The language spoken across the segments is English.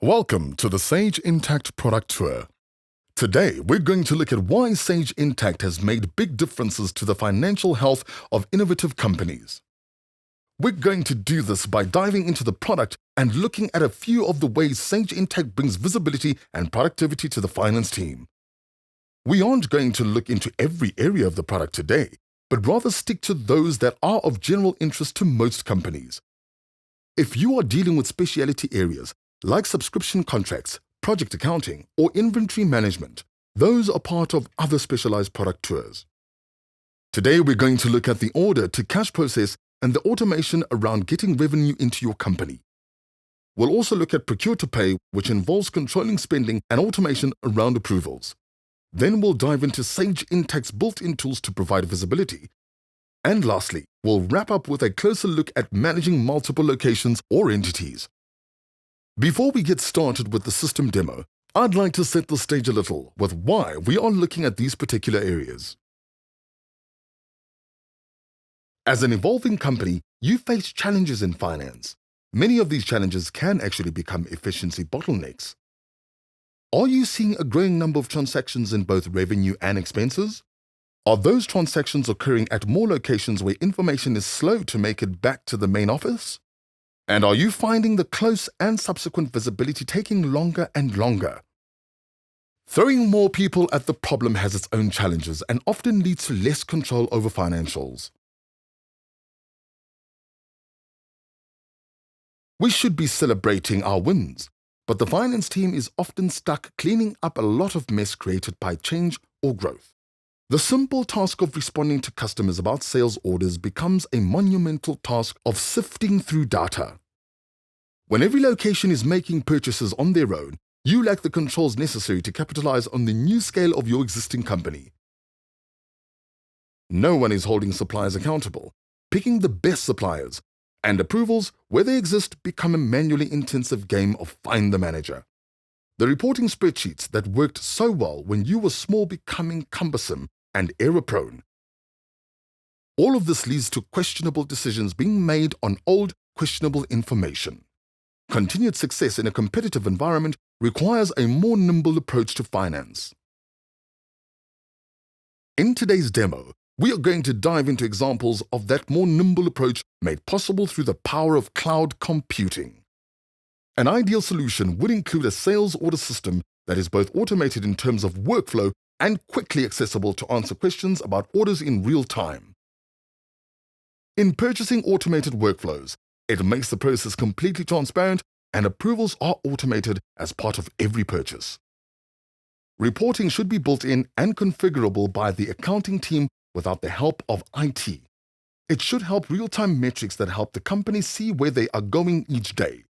Welcome to the Sage Intacct product tour. Today, we're going to look at why Sage Intacct has made big differences to the financial health of innovative companies. We're going to do this by diving into the product and looking at a few of the ways Sage Intacct brings visibility and productivity to the finance team. We aren't going to look into every area of the product today, but rather stick to those that are of general interest to most companies. If you are dealing with specialty areas, like subscription contracts, project accounting, or inventory management, those are part of other specialized product tours. Today, we're going to look at the order to cash process and the automation around getting revenue into your company. We'll also look at procure to pay, which involves controlling spending and automation around approvals. Then we'll dive into Sage Intacct's built-in tools to provide visibility. And lastly, we'll wrap up with a closer look at managing multiple locations or entities. Before we get started with the system demo, I'd like to set the stage a little with why we are looking at these particular areas. As an evolving company, you face challenges in finance. Many of these challenges can actually become efficiency bottlenecks. Are you seeing a growing number of transactions in both revenue and expenses? Are those transactions occurring at more locations where information is slow to make it back to the main office? And are you finding the close and subsequent visibility taking longer and longer? Throwing more people at the problem has its own challenges and often leads to less control over financials. We should be celebrating our wins, but the finance team is often stuck cleaning up a lot of mess created by change or growth. The simple task of responding to customers about sales orders becomes a monumental task of sifting through data. When every location is making purchases on their own, you lack the controls necessary to capitalize on the new scale of your existing company. No one is holding suppliers accountable, picking the best suppliers, and approvals, where they exist, become a manually intensive game of find the manager. The reporting spreadsheets that worked so well when you were small becoming cumbersome and error-prone. All of this leads to questionable decisions being made on old, questionable information. Continued success in a competitive environment requires a more nimble approach to finance. In today's demo, we are going to dive into examples of that more nimble approach made possible through the power of cloud computing. An ideal solution would include a sales order system that is both automated in terms of workflow and quickly accessible to answer questions about orders in real time. In purchasing automated workflows, it makes the process completely transparent and approvals are automated as part of every purchase. Reporting should be built in and configurable by the accounting team without the help of IT. It should help real-time metrics that help the company see where they are going each day.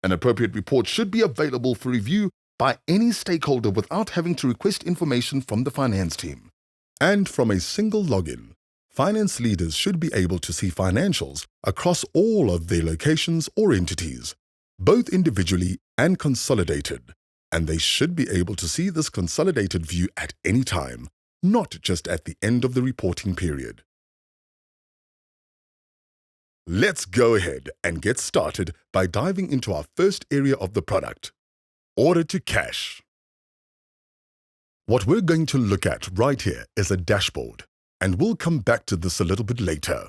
An appropriate report should be available for review by any stakeholder without having to request information from the finance team. And from a single login, finance leaders should be able to see financials across all of their locations or entities, both individually and consolidated. And they should be able to see this consolidated view at any time, not just at the end of the reporting period. Let's go ahead and get started by diving into our first area of the product, order to cash. What we're going to look at right here is a dashboard, and we'll come back to this a little bit later.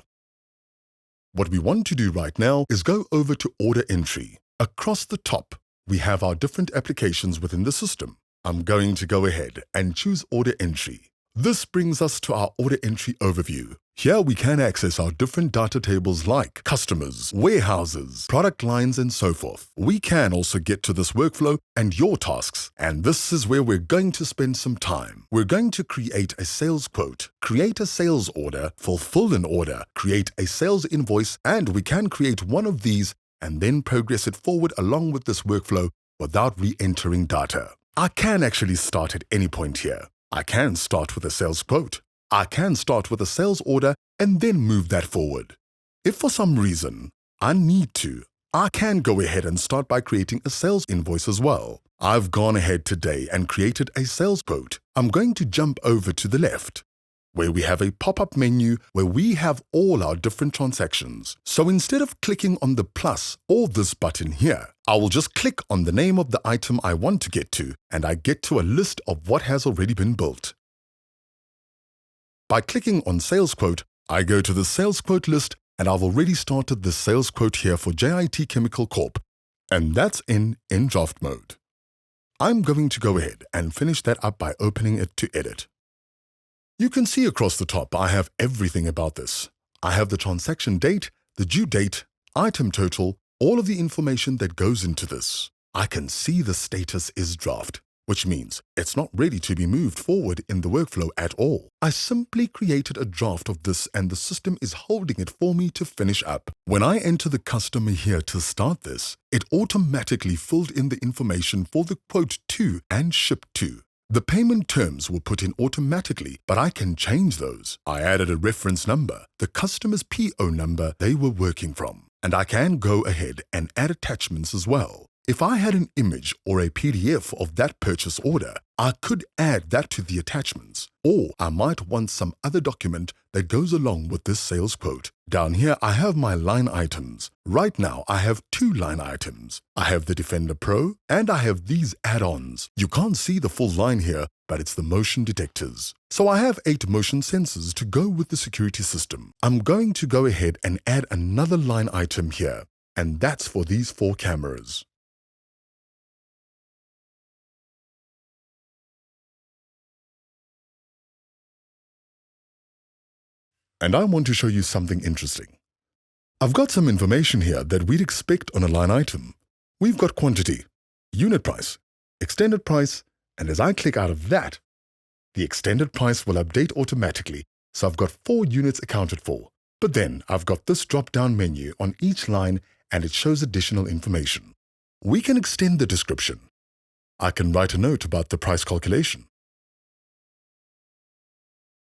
What we want to do right now is go over to order entry. Across the top, we have our different applications within the system. I'm going to go ahead and choose order entry. This brings us to our order entry overview. Here we can access our different data tables like customers, warehouses, product lines, and so forth. We can also get to this workflow and your tasks, and this is where we're going to spend some time. We're going to create a sales quote, create a sales order, fulfill an order, create a sales invoice, and we can create one of these and then progress it forward along with this workflow without re-entering data. I can actually start at any point here. I can start with a sales quote. I can start with a sales order and then move that forward. If for some reason I need to, I can go ahead and start by creating a sales invoice as well. I've gone ahead today and created a sales quote. I'm going to jump over to the left. where we have a pop-up menu where we have all our different transactions. So instead of clicking on the plus or this button here, I will just click on the name of the item I want to get to, and I get to a list of what has already been built. By clicking on Sales Quote, I go to the Sales Quote list, and I've already started the sales quote here for JIT Chemical Corp, and that's in draft mode. I'm going to go ahead and finish that up by opening it to edit. You can see across the top I have everything about this. I have the transaction date, the due date, item total, all of the information that goes into this. I can see the status is draft, which means it's not ready to be moved forward in the workflow at all. I simply created a draft of this and the system is holding it for me to finish up. When I enter the customer here to start this, it automatically filled in the information for the quote to and ship to. The payment terms were put in automatically, but I can change those. I added a reference number, the customer's PO number they were working from, and I can go ahead and add attachments as well. If I had an image or a PDF of that purchase order, I could add that to the attachments, or I might want some other document that goes along with this sales quote. Down here, I have my line items. Right now, I have 2 line items. I have the Defender Pro, and I have these add-ons. You can't see the full line here, but it's the motion detectors. So I have 8 motion sensors to go with the security system. I'm going to go ahead and add another line item here, and that's for these 4 cameras. And I want to show you something interesting. I've got some information here that we'd expect on a line item. We've got quantity, unit price, extended price, and as I click out of that, the extended price will update automatically, so I've got 4 units accounted for. But then I've got this drop-down menu on each line and it shows additional information. We can extend the description. I can write a note about the price calculation.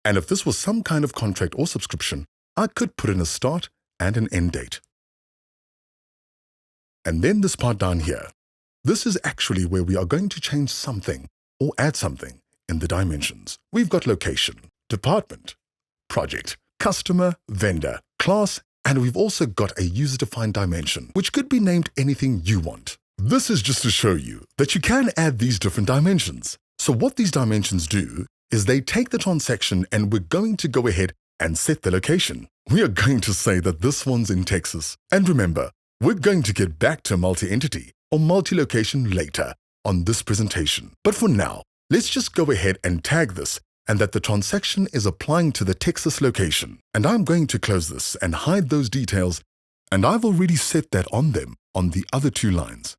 And if this was some kind of contract or subscription, I could put in a start and an end date. And then this part down here. This is actually where we are going to change something or add something in the dimensions. We've got location, department, project, customer, vendor, class, and we've also got a user-defined dimension, which could be named anything you want. This is just to show you that you can add these different dimensions. So what these dimensions do is they take the transaction and we're going to go ahead and set the location. We are going to say that this one's in Texas. And remember, we're going to get back to multi-entity or multi-location later on this presentation. But for now, let's just go ahead and tag this and that the transaction is applying to the Texas location. And I'm going to close this and hide those details, and I've already set that on them on the other 2 lines.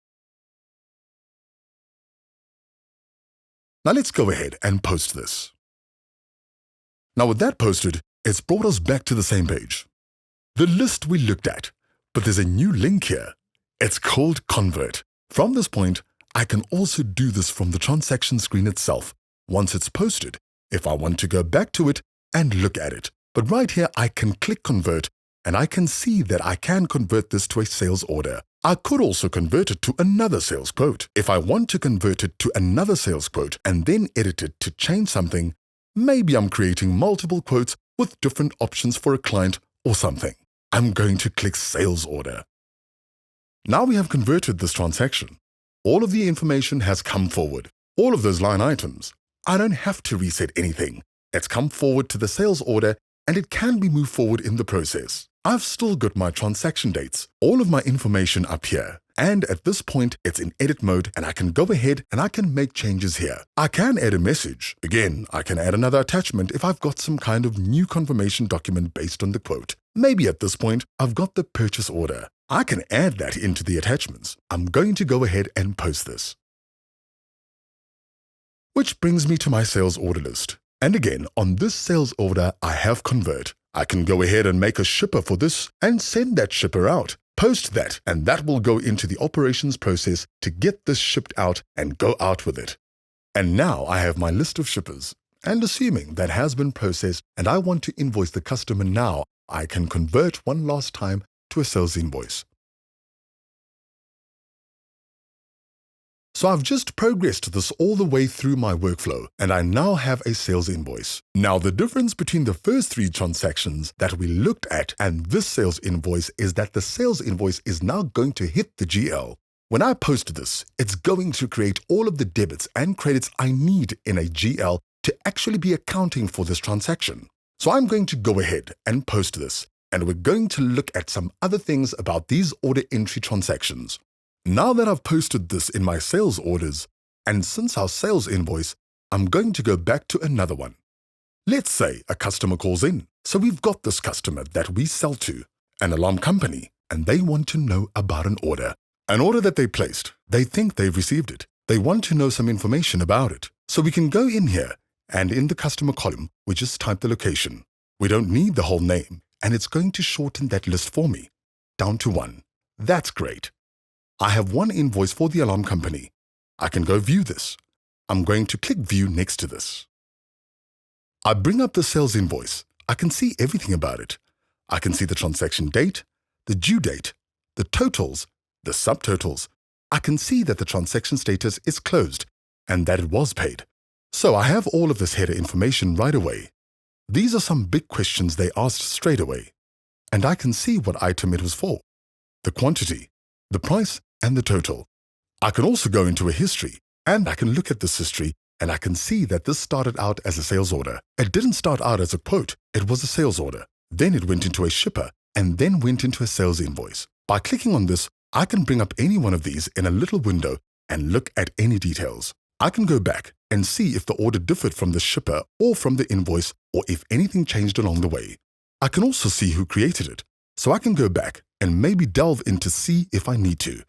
Now let's go ahead and post this. Now with that posted, it's brought us back to the same page. The list we looked at, but there's a new link here. It's called Convert. From this point, I can also do this from the transaction screen itself. Once it's posted, if I want to go back to it and look at it. But right here, I can click Convert, and I can see that I can convert this to a sales order. I could also convert it to another sales quote. If I want to convert it to another sales quote and then edit it to change something, maybe I'm creating multiple quotes with different options for a client or something. I'm going to click Sales Order. Now we have converted this transaction. All of the information has come forward. All of those line items. I don't have to reset anything. It's come forward to the sales order and it can be moved forward in the process. I've still got my transaction dates, all of my information up here. And at this point, it's in edit mode and I can go ahead and I can make changes here. I can add a message. Again, I can add another attachment if I've got some kind of new confirmation document based on the quote. Maybe at this point, I've got the purchase order. I can add that into the attachments. I'm going to go ahead and post this. Which brings me to my sales order list. And again, on this sales order, I have Convert. I can go ahead and make a shipper for this and send that shipper out. Post that, and that will go into the operations process to get this shipped out and go out with it. And now I have my list of shippers. And assuming that has been processed and I want to invoice the customer now, I can convert one last time to a sales invoice. So I've just progressed this all the way through my workflow, and I now have a sales invoice. Now, the difference between the first 3 transactions that we looked at and this sales invoice is that the sales invoice is now going to hit the GL. When I post this, it's going to create all of the debits and credits I need in a GL to actually be accounting for this transaction. So I'm going to go ahead and post this, and we're going to look at some other things about these order entry transactions. Now that I've posted this in my sales orders, and since our sales invoice, I'm going to go back to another one. Let's say a customer calls in. So we've got this customer that we sell to, an alarm company, and they want to know about an order. An order that they placed. They think they've received it. They want to know some information about it. So we can go in here, and in the customer column, we just type the location. We don't need the whole name, and it's going to shorten that list for me, down to 1. That's great. I have 1 invoice for the alarm company. I can go view this. I'm going to click view next to this. I bring up the sales invoice. I can see everything about it. I can see the transaction date, the due date, the totals, the subtotals. I can see that the transaction status is closed and that it was paid. So I have all of this header information right away. These are some big questions they asked straight away. And I can see what item it was for, the quantity, the price, and the total. I can also go into a history, and I can look at this history, and I can see that this started out as a sales order. It didn't start out as a quote, it was a sales order. Then it went into a shipper, and then went into a sales invoice. By clicking on this, I can bring up any one of these in a little window and look at any details. I can go back and see if the order differed from the shipper or from the invoice, or if anything changed along the way. I can also see who created it, so I can go back and maybe delve in to see if I need to.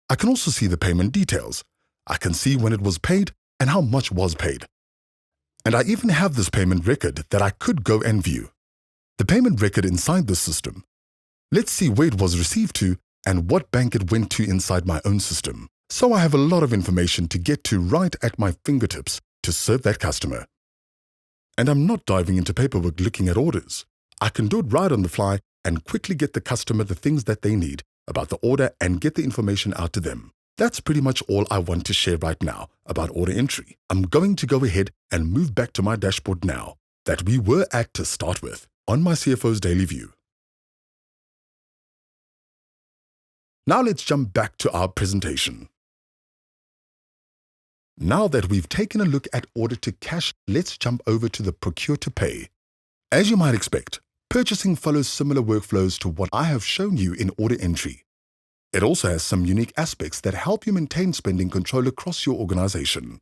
I can also see the payment details. I can see when it was paid and how much was paid. And I even have this payment record that I could go and view. The payment record inside the system. Let's see where it was received to and what bank it went to inside my own system. So I have a lot of information to get to right at my fingertips to serve that customer. And I'm not diving into paperwork looking at orders. I can do it right on the fly and quickly get the customer the things that they need about the order and get the information out to them. That's pretty much all I want to share right now about order entry. I'm going to go ahead and move back to my dashboard now that we were at to start with on my CFO's daily view. Now let's jump back to our presentation. Now that we've taken a look at order to cash, let's jump over to the procure to pay. As you might expect, purchasing follows similar workflows to what I have shown you in order entry. It also has some unique aspects that help you maintain spending control across your organization.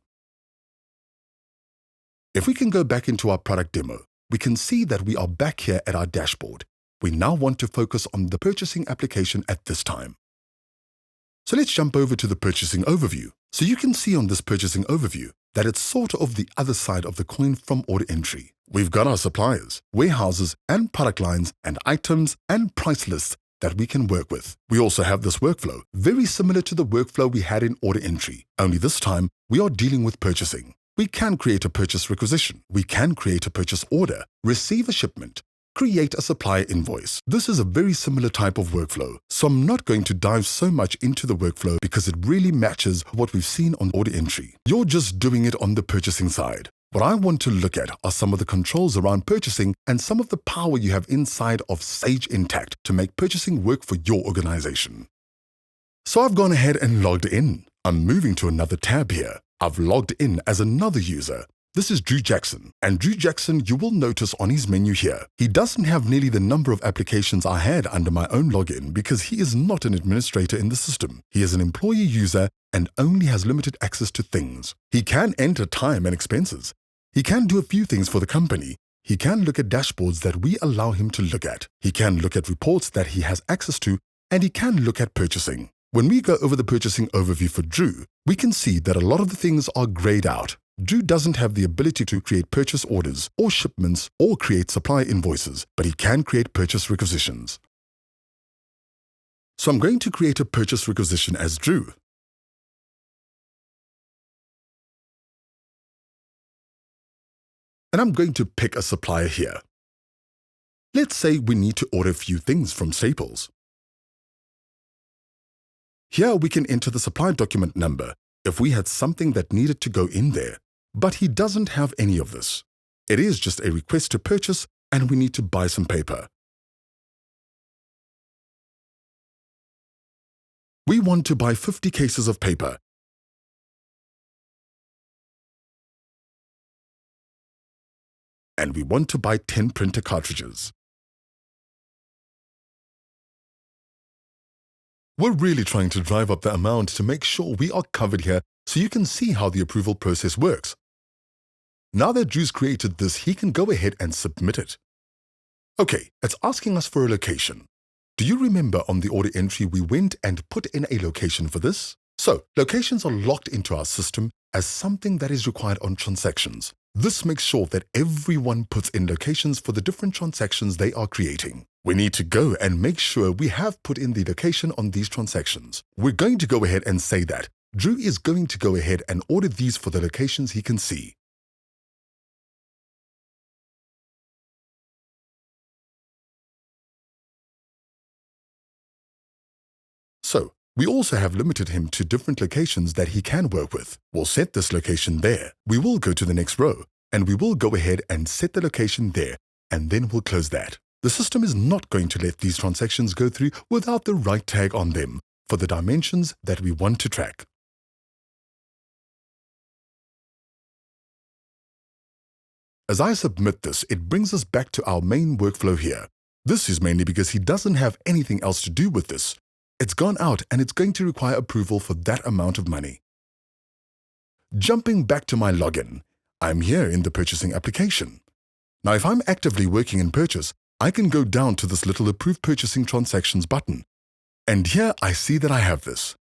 If we can go back into our product demo, we can see that we are back here at our dashboard. We now want to focus on the purchasing application at this time. So let's jump over to the purchasing overview. So you can see on this purchasing overview that it's sort of the other side of the coin from order entry. We've got our suppliers, warehouses, and product lines, and items and price lists that we can work with. We also have this workflow, very similar to the workflow we had in order entry, only this time we are dealing with purchasing. We can create a purchase requisition. We can create a purchase order, receive a shipment, create a supplier invoice. This is a very similar type of workflow, so I'm not going to dive so much into the workflow because it really matches what we've seen on order entry. You're just doing it on the purchasing side. What I want to look at are some of the controls around purchasing and some of the power you have inside of Sage Intacct to make purchasing work for your organization. So I've gone ahead and logged in. I'm moving to another tab here. I've logged in as another user. This is Drew Jackson, and Drew Jackson, you will notice on his menu here, he doesn't have nearly the number of applications I had under my own login because he is not an administrator in the system. He is an employee user and only has limited access to things. He can enter time and expenses. He can do a few things for the company. He can look at dashboards that we allow him to look at. He can look at reports that he has access to, and he can look at purchasing. When we go over the purchasing overview for Drew, we can see that a lot of the things are grayed out. Drew doesn't have the ability to create purchase orders or shipments or create supply invoices, but he can create purchase requisitions. So I'm going to create a purchase requisition as Drew. And I'm going to pick a supplier here. Let's say we need to order a few things from Staples. Here we can enter the supply document number, if we had something that needed to go in there, but he doesn't have any of this. It is just a request to purchase and we need to buy some paper. We want to buy 50 cases of paper. And we want to buy 10 printer cartridges. We're really trying to drive up the amount to make sure we are covered here so you can see how the approval process works. Now that Drew's created this, he can go ahead and submit it. Okay, it's asking us for a location. Do you remember on the order entry we went and put in a location for this? So, locations are locked into our system as something that is required on transactions. This makes sure that everyone puts in locations for the different transactions they are creating. We need to go and make sure we have put in the location on these transactions. We're going to go ahead and say that Drew is going to go ahead and order these for the locations he can see. So, we also have limited him to different locations that he can work with. We'll set this location there. We will go to the next row, and we will go ahead and set the location there, and then we'll close that. The system is not going to let these transactions go through without the right tag on them for the dimensions that we want to track. As I submit this, it brings us back to our main workflow here. This is mainly because he doesn't have anything else to do with this. It's gone out and it's going to require approval for that amount of money. Jumping back to my login, I'm here in the purchasing application. Now, if I'm actively working in purchase, I can go down to this little Approve Purchasing Transactions button. And here I see that I have this.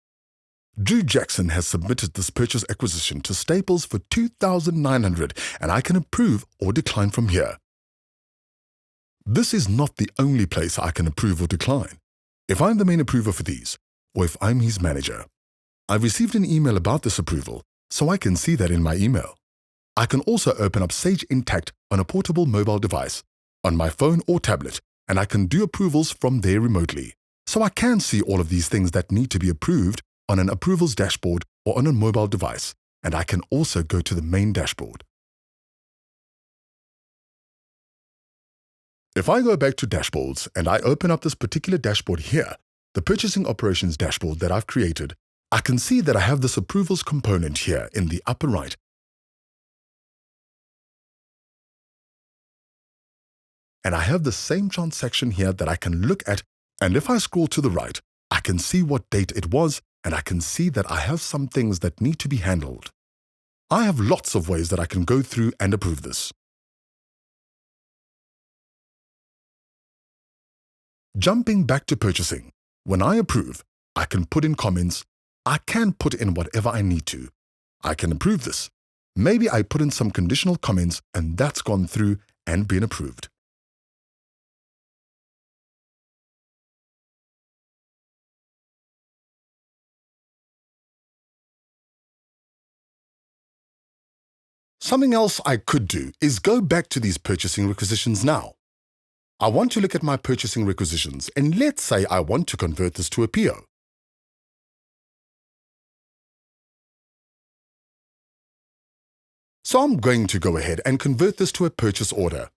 Drew Jackson has submitted this purchase acquisition to Staples for $2,900 and I can approve or decline from here. This is not the only place I can approve or decline. If I'm the main approver for these, or if I'm his manager, I've received an email about this approval, so I can see that in my email. I can also open up Sage Intacct on a portable mobile device, on my phone or tablet, and I can do approvals from there remotely. So I can see all of these things that need to be approved on an approvals dashboard or on a mobile device, and I can also go to the main dashboard. If I go back to dashboards and I open up this particular dashboard here, the purchasing operations dashboard that I've created, I can see that I have this approvals component here in the upper right. And I have the same transaction here that I can look at, and if I scroll to the right, I can see what date it was, and I can see that I have some things that need to be handled. I have lots of ways that I can go through and approve this. Jumping back to purchasing, when I approve, I can put in comments. I can put in whatever I need to. I can approve this. Maybe I put in some conditional comments and that's gone through and been approved. Something else I could do is go back to these purchasing requisitions now. I want to look at my purchasing requisitions, and let's say I want to convert this to a PO. So I'm going to go ahead and convert this to a purchase order.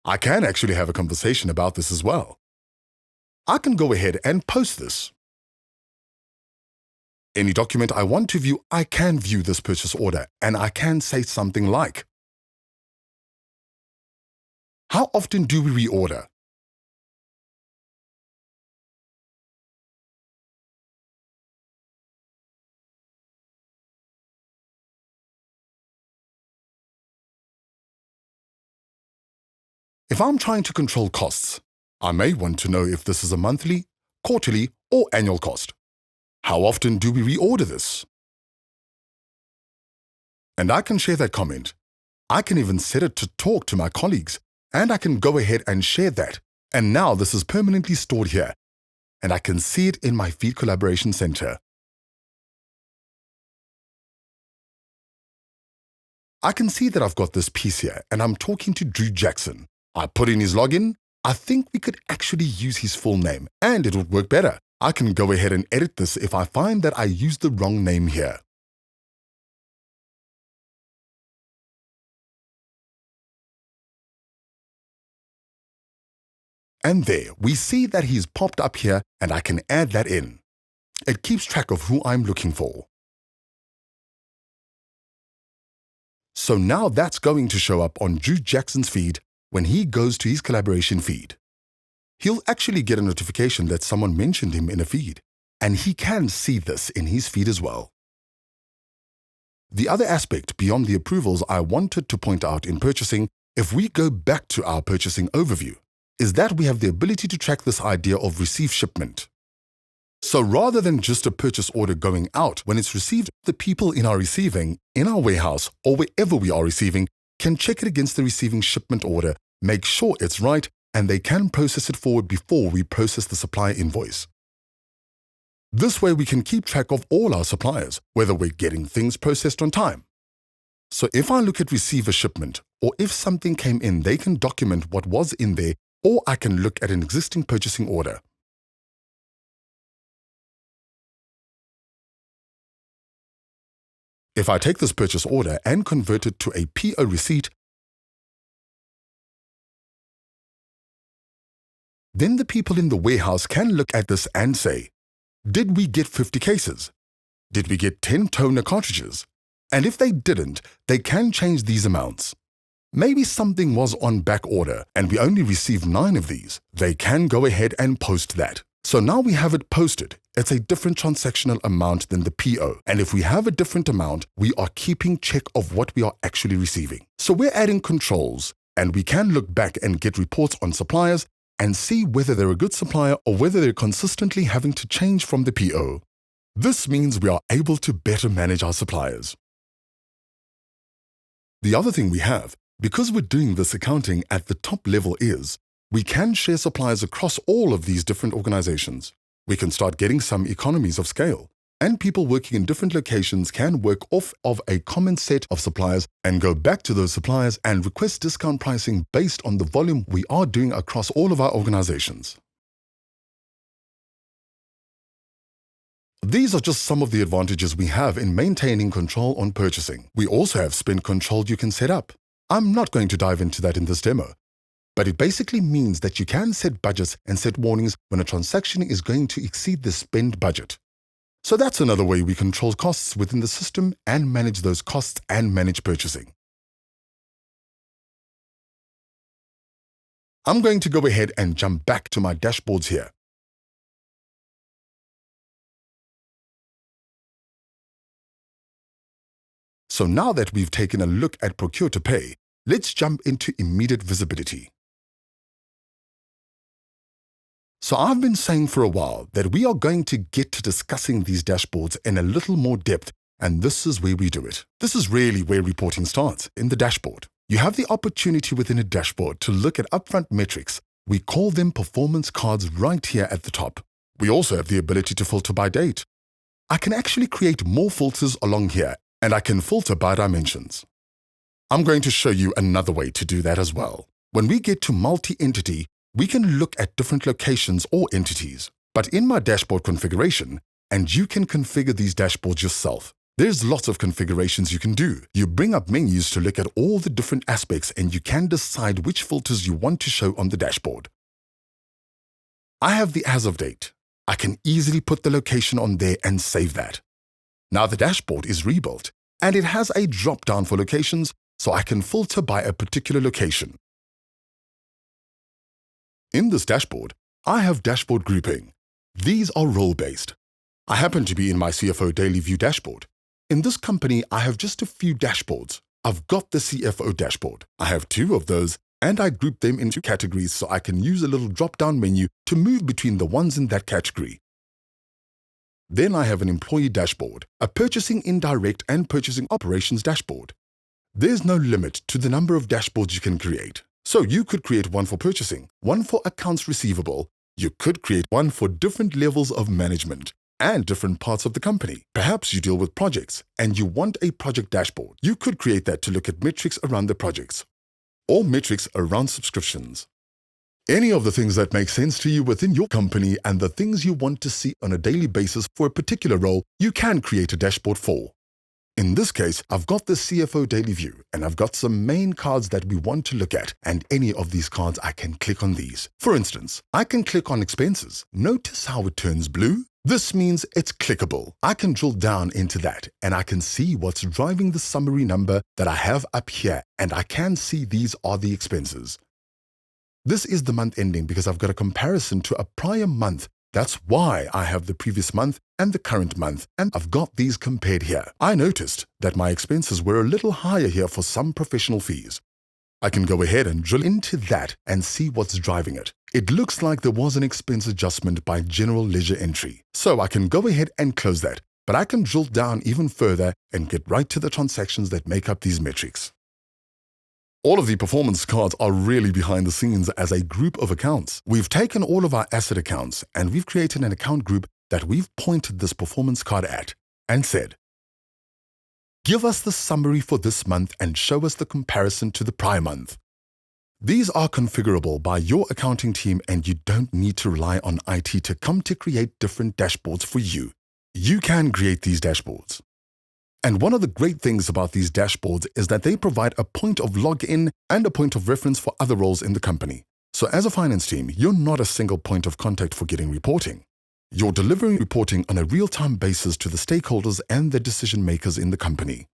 I can actually have a conversation about this as well. I can go ahead and post this. Any document I want to view, I can view this purchase order, and I can say something like, how often do we reorder? If I'm trying to control costs, I may want to know if this is a monthly, quarterly, or annual cost. How often do we reorder this? And I can share that comment. I can even set it to talk to my colleagues, and I can go ahead and share that. And now this is permanently stored here, and I can see it in my Feed Collaboration Center. I can see that I've got this piece here, and I'm talking to Drew Jackson. I put in his login. I think we could actually use his full name, and it would work better. I can go ahead and edit this if I find that I used the wrong name here. And there, we see that he's popped up here and I can add that in. It keeps track of who I'm looking for. So now that's going to show up on Drew Jackson's feed when he goes to his collaboration feed. He'll actually get a notification that someone mentioned him in a feed, and he can see this in his feed as well. The other aspect beyond the approvals I wanted to point out in purchasing, if we go back to our purchasing overview, is that we have the ability to track this idea of received shipment. So rather than just a purchase order going out, when it's received, the people in our receiving, in our warehouse, or wherever we are receiving, can check it against the receiving shipment order, make sure it's right, and they can process it forward before we process the supplier invoice. This way we can keep track of all our suppliers, whether we're getting things processed on time. So if I look at receive a shipment, or if something came in, they can document what was in there, or I can look at an existing purchasing order. If I take this purchase order and convert it to a PO receipt, then the people in the warehouse can look at this and say, did we get 50 cases? Did we get 10 toner cartridges? And if they didn't, they can change these amounts. Maybe something was on back order and we only received 9 of these. They can go ahead and post that. So now we have it posted. It's a different transactional amount than the PO. And if we have a different amount, we are keeping check of what we are actually receiving. So we're adding controls, and we can look back and get reports on suppliers and see whether they're a good supplier or whether they're consistently having to change from the PO. This means we are able to better manage our suppliers. The other thing we have, because we're doing this accounting at the top level, is we can share suppliers across all of these different organizations. We can start getting some economies of scale, and people working in different locations can work off of a common set of suppliers and go back to those suppliers and request discount pricing based on the volume we are doing across all of our organizations. These are just some of the advantages we have in maintaining control on purchasing. We also have spend control you can set up. I'm not going to dive into that in this demo, but it basically means that you can set budgets and set warnings when a transaction is going to exceed the spend budget. So that's another way we control costs within the system and manage those costs and manage purchasing. I'm going to go ahead and jump back to my dashboards here. So now that we've taken a look at procure to pay, let's jump into immediate visibility. So I've been saying for a while that we are going to get to discussing these dashboards in a little more depth, and this is where we do it. This is really where reporting starts, in the dashboard. You have the opportunity within a dashboard to look at upfront metrics. We call them performance cards right here at the top. We also have the ability to filter by date. I can actually create more filters along here, and I can filter by dimensions. I'm going to show you another way to do that as well. When we get to multi-entity, we can look at different locations or entities. But in my dashboard configuration, and you can configure these dashboards yourself, there's lots of configurations you can do. You bring up menus to look at all the different aspects, and you can decide which filters you want to show on the dashboard. I have the as of date. I can easily put the location on there and save that. Now the dashboard is rebuilt, and it has a drop-down for locations, so I can filter by a particular location. In this dashboard, I have dashboard grouping. These are role-based. I happen to be in my CFO Daily View dashboard. In this company, I have just a few dashboards. I've got the CFO dashboard. I have 2 of those, and I group them into categories so I can use a little drop-down menu to move between the ones in that category. Then I have an employee dashboard, a purchasing indirect and purchasing operations dashboard. There's no limit to the number of dashboards you can create. So you could create one for purchasing, one for accounts receivable. You could create one for different levels of management and different parts of the company. Perhaps you deal with projects and you want a project dashboard. You could create that to look at metrics around the projects or metrics around subscriptions. Any of the things that make sense to you within your company and the things you want to see on a daily basis for a particular role, you can create a dashboard for. In this case, I've got the CFO Daily View and I've got some main cards that we want to look at, and any of these cards I can click on these. For instance, I can click on expenses. Notice how it turns blue? This means it's clickable. I can drill down into that and I can see what's driving the summary number that I have up here, and I can see these are the expenses. This is the month ending because I've got a comparison to a prior month. That's why I have the previous month and the current month, and I've got these compared here. I noticed that my expenses were a little higher here for some professional fees. I can go ahead and drill into that and see what's driving it. It looks like there was an expense adjustment by general ledger entry. So I can go ahead and close that, but I can drill down even further and get right to the transactions that make up these metrics. All of the performance cards are really behind the scenes as a group of accounts. We've taken all of our asset accounts and we've created an account group that we've pointed this performance card at and said, give us the summary for this month and show us the comparison to the prior month. These are configurable by your accounting team and you don't need to rely on IT to come to create different dashboards for you. You can create these dashboards. And one of the great things about these dashboards is that they provide a point of login and a point of reference for other roles in the company. So as a finance team, you're not a single point of contact for getting reporting. You're delivering reporting on a real-time basis to the stakeholders and the decision makers in the company.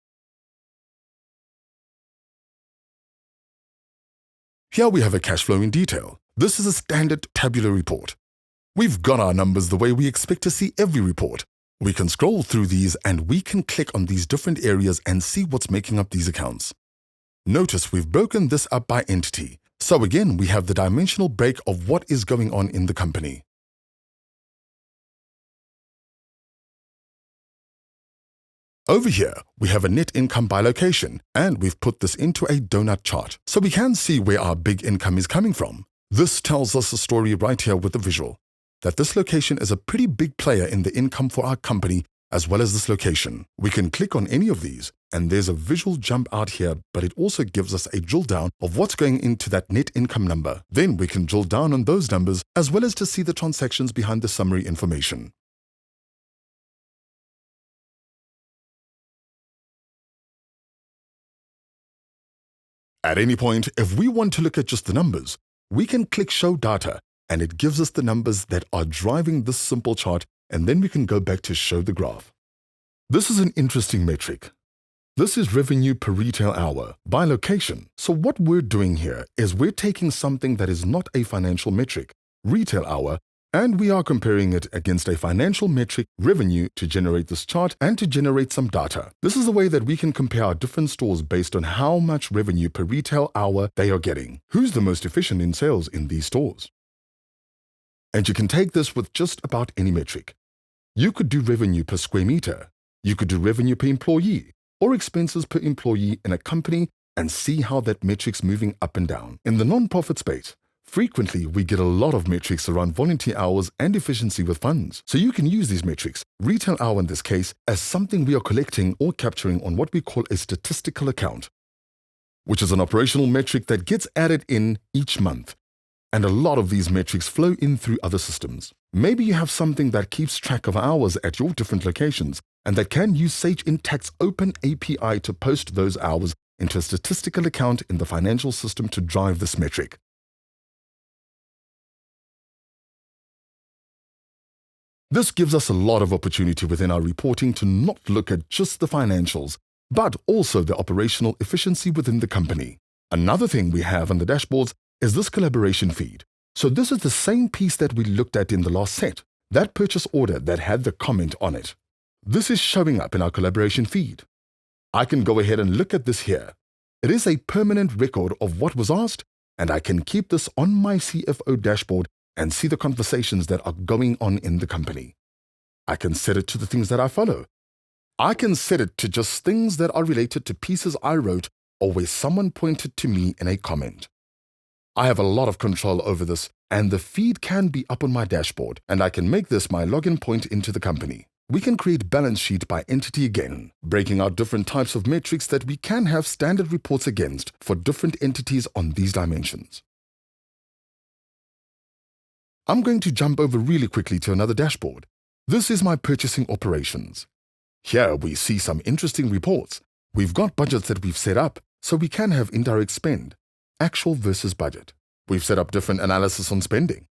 Here we have a cash flow in detail. This is a standard tabular report. We've got our numbers the way we expect to see every report. We can scroll through these and we can click on these different areas and see what's making up these accounts. Notice we've broken this up by entity. So again, we have the dimensional break of what is going on in the company. Over here, we have a net income by location, and we've put this into a donut chart, so we can see where our big income is coming from. This tells us a story right here with the visual, that this location is a pretty big player in the income for our company, as well as this location. We can click on any of these, and there's a visual jump out here, but it also gives us a drill down of what's going into that net income number. Then we can drill down on those numbers, as well as to see the transactions behind the summary information. At any point, if we want to look at just the numbers, we can click Show Data, and it gives us the numbers that are driving this simple chart, and then we can go back to show the graph. This is an interesting metric. This is revenue per retail hour by location. So what we're doing here is we're taking something that is not a financial metric, retail hour, and we are comparing it against a financial metric, revenue, to generate this chart and to generate some data. This is the way that we can compare our different stores based on how much revenue per retail hour they are getting. Who's the most efficient in sales in these stores? And you can take this with just about any metric. You could do revenue per square meter. You could do revenue per employee or expenses per employee in a company and see how that metric's moving up and down. In the non-profit space, frequently, we get a lot of metrics around volunteer hours and efficiency with funds. So you can use these metrics, retail hour in this case, as something we are collecting or capturing on what we call a statistical account, which is an operational metric that gets added in each month. And a lot of these metrics flow in through other systems. Maybe you have something that keeps track of hours at your different locations and that can use Sage Intacct's open API to post those hours into a statistical account in the financial system to drive this metric. This gives us a lot of opportunity within our reporting to not look at just the financials, but also the operational efficiency within the company. Another thing we have on the dashboards is this collaboration feed. So this is the same piece that we looked at in the last set, that purchase order that had the comment on it. This is showing up in our collaboration feed. I can go ahead and look at this here. It is a permanent record of what was asked, and I can keep this on my CFO dashboard and see the conversations that are going on in the company. I can set it to the things that I follow. I can set it to just things that are related to pieces I wrote or where someone pointed to me in a comment. I have a lot of control over this, and the feed can be up on my dashboard, and I can make this my login point into the company. We can create balance sheet by entity again, breaking out different types of metrics that we can have standard reports against for different entities on these dimensions. I'm going to jump over really quickly to another dashboard. This is my purchasing operations. Here we see some interesting reports. We've got budgets that we've set up, so we can have indirect spend, actual versus budget. We've set up different analysis on spending.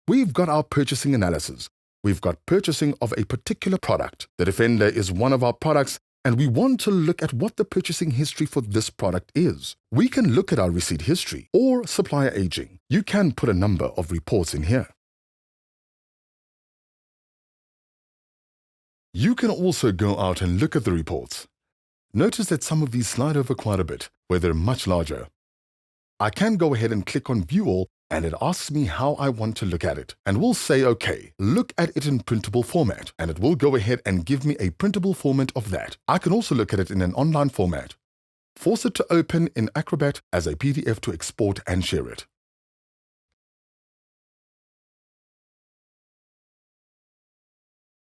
We've got our purchasing analysis. We've got purchasing of a particular product. The Defender is one of our products, and we want to look at what the purchasing history for this product is. We can look at our receipt history or supplier aging. You can put a number of reports in here. You can also go out and look at the reports. Notice that some of these slide over quite a bit, where they're much larger. I can go ahead and click on View All, and it asks me how I want to look at it. And we'll say, OK, look at it in printable format, and it will go ahead and give me a printable format of that. I can also look at it in an online format. Force it to open in Acrobat as a PDF to export and share it.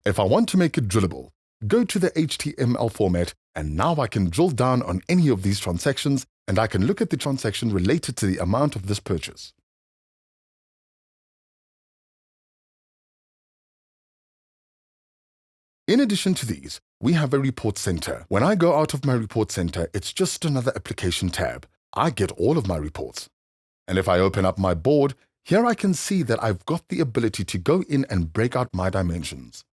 If I want to make it drillable, go to the HTML format, and now I can drill down on any of these transactions, and I can look at the transaction related to the amount of this purchase. In addition to these, we have a report center. When I go out of my report center, it's just another application tab. I get all of my reports. And if I open up my board, here I can see that I've got the ability to go in and break out my dimensions.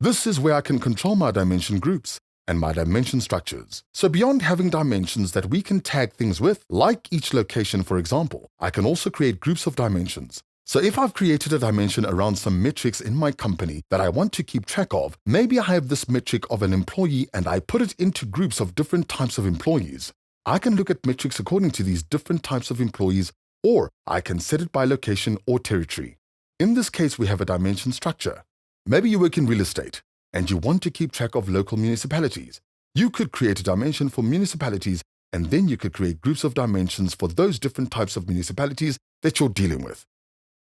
This is where I can control my dimension groups and my dimension structures. So beyond having dimensions that we can tag things with, like each location for example, I can also create groups of dimensions. So if I've created a dimension around some metrics in my company that I want to keep track of, maybe I have this metric of an employee and I put it into groups of different types of employees. I can look at metrics according to these different types of employees, or I can set it by location or territory. In this case, we have a dimension structure. Maybe you work in real estate and you want to keep track of local municipalities. You could create a dimension for municipalities, and then you could create groups of dimensions for those different types of municipalities that you're dealing with.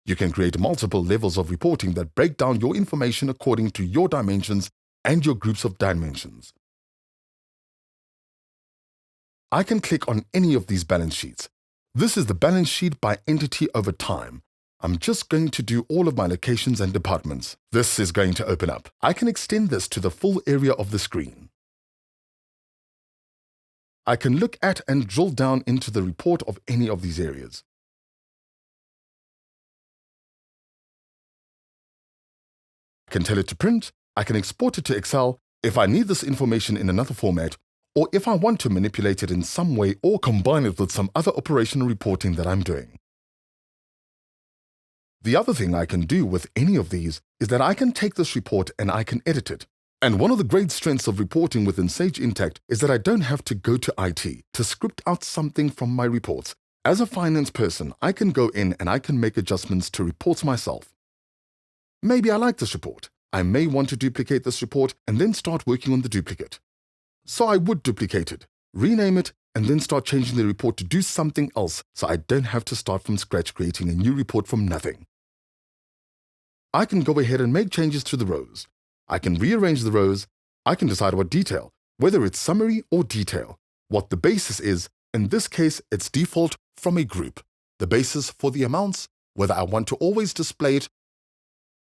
You can create multiple levels of reporting that break down your information according to your dimensions and your groups of dimensions. I can click on any of these balance sheets. This is the balance sheet by entity over time. I'm just going to do all of my locations and departments. This is going to open up. I can extend this to the full area of the screen. I can look at and drill down into the report of any of these areas. I can tell it to print. I can export it to Excel if I need this information in another format, or if I want to manipulate it in some way or combine it with some other operational reporting that I'm doing. The other thing I can do with any of these is that I can take this report and I can edit it. And one of the great strengths of reporting within Sage Intacct is that I don't have to go to IT to script out something from my reports. As a finance person, I can go in and I can make adjustments to reports myself. Maybe I like this report. I may want to duplicate this report and then start working on the duplicate. So I would duplicate it, rename it, and then start changing the report to do something else so I don't have to start from scratch creating a new report from nothing. I can go ahead and make changes to the rows. I can rearrange the rows. I can decide what detail, whether it's summary or detail, what the basis is. In this case, it's default from a group. The basis for the amounts, whether I want to always display it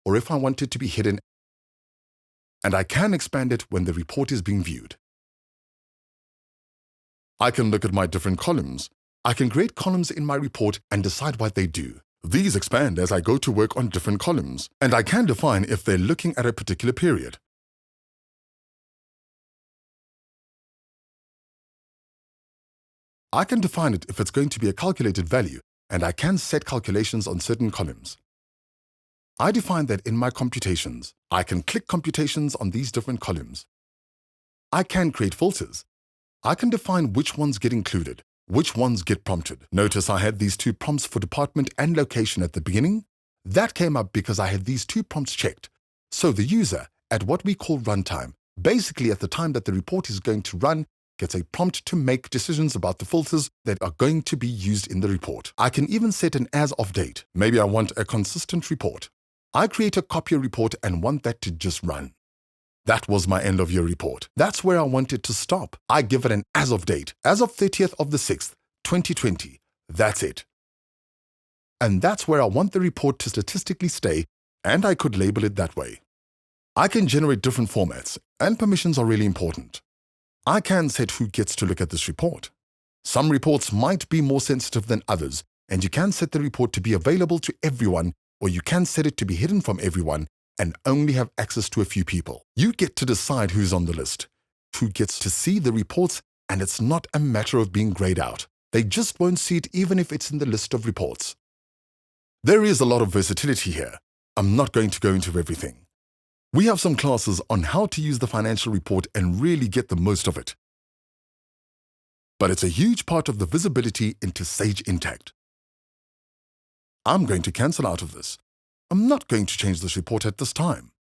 or if I want it to be hidden. And I can expand it when the report is being viewed. I can look at my different columns. I can create columns in my report and decide what they do. These expand as I go to work on different columns, and I can define if they're looking at a particular period. I can define it if it's going to be a calculated value, and I can set calculations on certain columns. I define that in my computations. I can click computations on these different columns. I can create filters. I can define which ones get included, which ones get prompted. Notice I had these two prompts for department and location at the beginning. That came up because I had these two prompts checked. So the user, at what we call runtime, basically at the time that the report is going to run, gets a prompt to make decisions about the filters that are going to be used in the report. I can even set an as-of date. Maybe I want a consistent report. I create a copier report and want that to just run. That was my end of year report. That's where I want it to stop. I give it an as of date, as of 30th of the 6th, 2020. That's it. And that's where I want the report to statistically stay, and I could label it that way. I can generate different formats, and permissions are really important. I can set who gets to look at this report. Some reports might be more sensitive than others, and you can set the report to be available to everyone, or you can set it to be hidden from everyone and only have access to a few people. You get to decide who's on the list, who gets to see the reports, and it's not a matter of being grayed out. They just won't see it even if it's in the list of reports. There is a lot of versatility here. I'm not going to go into everything. We have some classes on how to use the financial report and really get the most of it. But it's a huge part of the visibility into Sage Intacct. I'm going to cancel out of this. I'm not going to change this report at this time.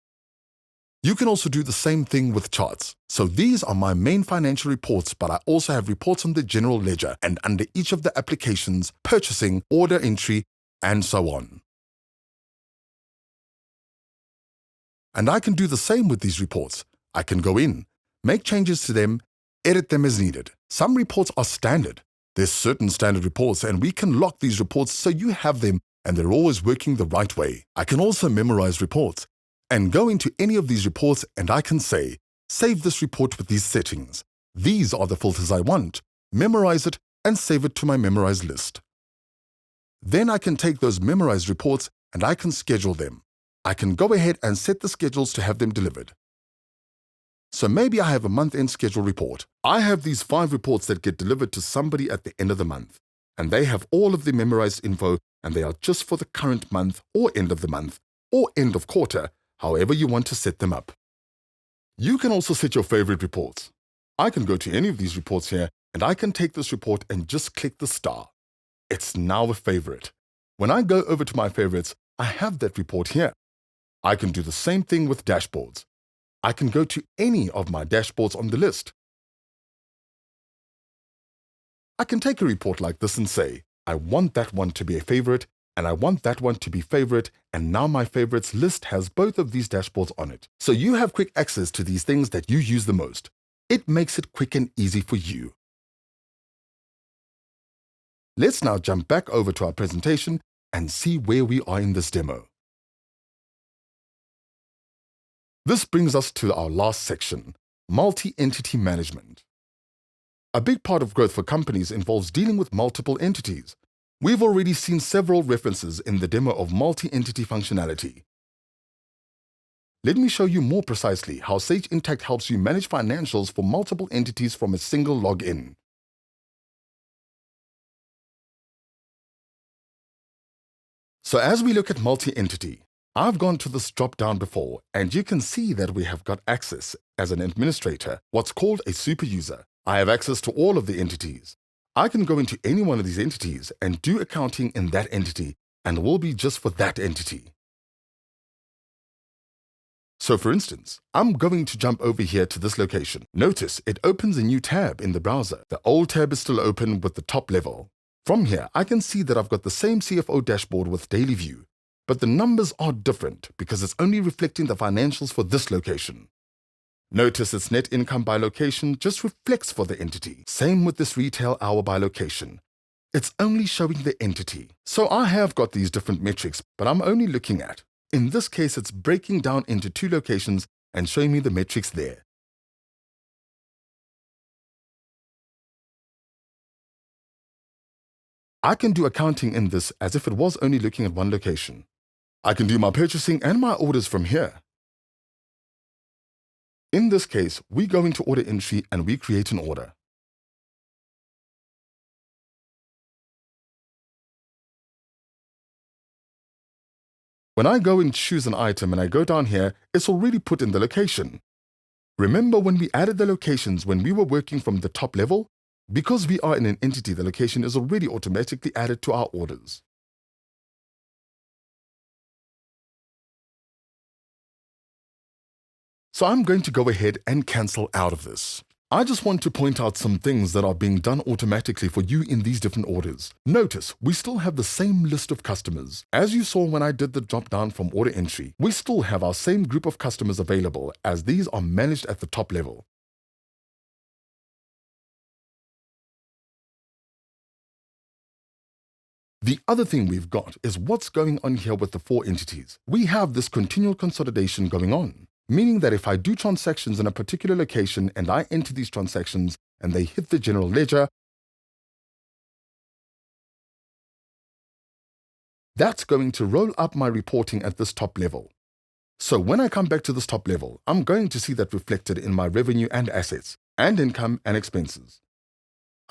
You can also do the same thing with charts. So these are my main financial reports, but I also have reports on the general ledger and under each of the applications, purchasing, order entry, and so on. And I can do the same with these reports. I can go in, make changes to them, edit them as needed. Some reports are standard. There's certain standard reports, and we can lock these reports so you have them and they're always working the right way. I can also memorize reports and go into any of these reports, and I can say, save this report with these settings. These are the filters I want. Memorize it and save it to my memorized list. Then I can take those memorized reports and I can schedule them. I can go ahead and set the schedules to have them delivered. So maybe I have a month-end schedule report. I have these 5 reports that get delivered to somebody at the end of the month, and they have all of the memorized info, and they are just for the current month or end of the month or end of quarter, however you want to set them up. You can also set your favorite reports. I can go to any of these reports here, and I can take this report and just click the star. It's now a favorite. When I go over to my favorites, I have that report here. I can do the same thing with dashboards. I can go to any of my dashboards on the list. I can take a report like this and say, I want that one to be a favorite, and I want that one to be favorite, and now my favorites list has both of these dashboards on it. So you have quick access to these things that you use the most. It makes it quick and easy for you. Let's now jump back over to our presentation and see where we are in this demo. This brings us to our last section, multi-entity management. A big part of growth for companies involves dealing with multiple entities. We've already seen several references in the demo of multi-entity functionality. Let me show you more precisely how Sage Intacct helps you manage financials for multiple entities from a single login. So as we look at multi-entity, I've gone to this drop-down before, and you can see that we have got access as an administrator, what's called a super user. I have access to all of the entities. I can go into any one of these entities and do accounting in that entity, and it will be just for that entity. So for instance, I'm going to jump over here to this location. Notice it opens a new tab in the browser. The old tab is still open with the top level. From here, I can see that I've got the same CFO dashboard with daily view, but the numbers are different because it's only reflecting the financials for this location. Notice its net income by location just reflects for the entity. Same with this retail hour by location. It's only showing the entity. So I have got these different metrics, but I'm only looking at. In this case, it's breaking down into 2 locations and showing me the metrics there. I can do accounting in this as if it was only looking at one location. I can do my purchasing and my orders from here. In this case, we go into order entry and we create an order. When I go and choose an item and I go down here, it's already put in the location. Remember when we added the locations when we were working from the top level? Because we are in an entity, the location is already automatically added to our orders. So I'm going to go ahead and cancel out of this. I just want to point out some things that are being done automatically for you in these different orders. Notice, we still have the same list of customers. As you saw when I did the drop down from order entry, we still have our same group of customers available as these are managed at the top level. The other thing we've got is what's going on here with the 4 entities. We have this continual consolidation going on, meaning that if I do transactions in a particular location and I enter these transactions and they hit the general ledger, that's going to roll up my reporting at this top level. So when I come back to this top level, I'm going to see that reflected in my revenue and assets, and income and expenses.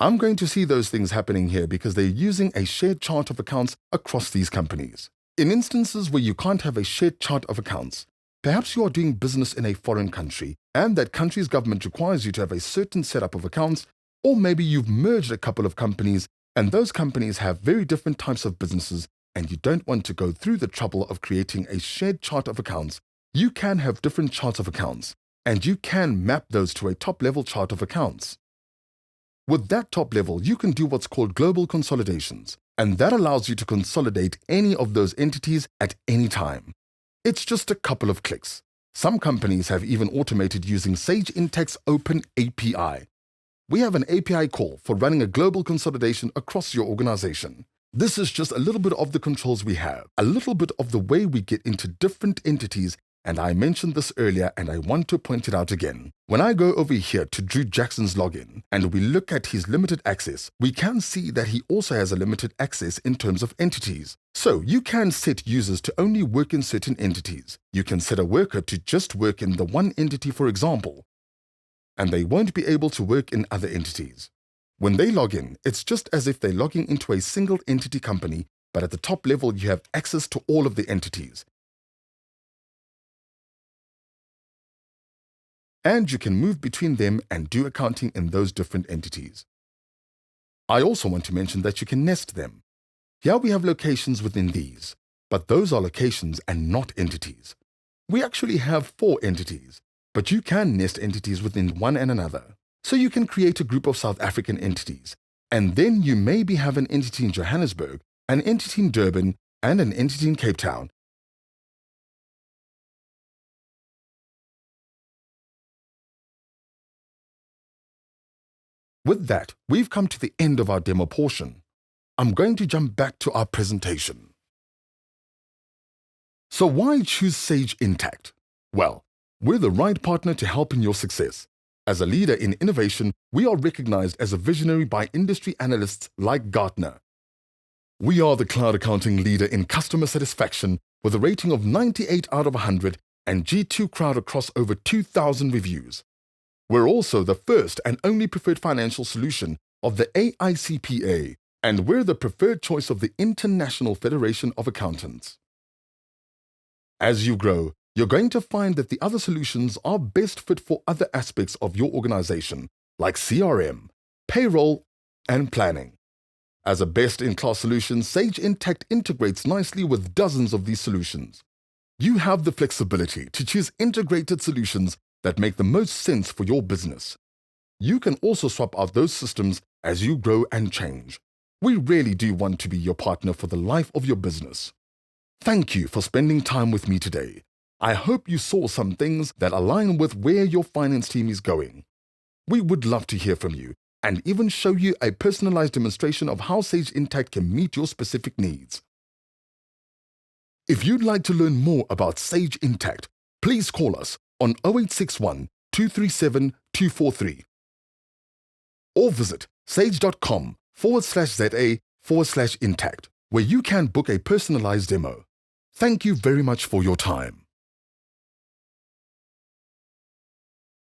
I'm going to see those things happening here because they're using a shared chart of accounts across these companies. In instances where you can't have a shared chart of accounts, perhaps you are doing business in a foreign country and that country's government requires you to have a certain setup of accounts, or maybe you've merged a couple of companies and those companies have very different types of businesses and you don't want to go through the trouble of creating a shared chart of accounts. You can have different charts of accounts and you can map those to a top-level chart of accounts. With that top level, you can do what's called global consolidations, and that allows you to consolidate any of those entities at any time. It's just a couple of clicks. Some companies have even automated using Sage Intacct's Open API. We have an API call for running a global consolidation across your organization. This is just a little bit of the controls we have, a little bit of the way we get into different entities, and I mentioned this earlier and I want to point it out again. When I go over here to Drew Jackson's login and we look at his limited access, we can see that he also has a limited access in terms of entities. So you can set users to only work in certain entities. You can set a worker to just work in the one entity, for example, and they won't be able to work in other entities. When they log in, it's just as if they're logging into a single entity company, but at the top level you have access to all of the entities. And you can move between them and do accounting in those different entities. I also want to mention that you can nest them. Here we have locations within these, but those are locations and not entities. We actually have 4 entities, but you can nest entities within one and another. So you can create a group of South African entities, and then you maybe have an entity in Johannesburg, an entity in Durban, and an entity in Cape Town. With that, we've come to the end of our demo portion. I'm going to jump back to our presentation. So why choose Sage Intacct? Well, we're the right partner to help in your success. As a leader in innovation, we are recognized as a visionary by industry analysts like Gartner. We are the cloud accounting leader in customer satisfaction with a rating of 98 out of 100 and G2 Crowd across over 2,000 reviews. We're also the first and only preferred financial solution of the AICPA, and we're the preferred choice of the International Federation of Accountants. As you grow, you're going to find that the other solutions are best fit for other aspects of your organization, like CRM, payroll, and planning. As a best-in-class solution, Sage Intacct integrates nicely with dozens of these solutions. You have the flexibility to choose integrated solutions that make the most sense for your business. You can also swap out those systems as you grow and change. We really do want to be your partner for the life of your business. Thank you for spending time with me today. I hope you saw some things that align with where your finance team is going. We would love to hear from you and even show you a personalized demonstration of how Sage Intacct can meet your specific needs. If you'd like to learn more about Sage Intacct, please call us on 0861 237 243 or visit sage.com/ZA/Intacct, where you can book a personalized demo. Thank you very much for your time.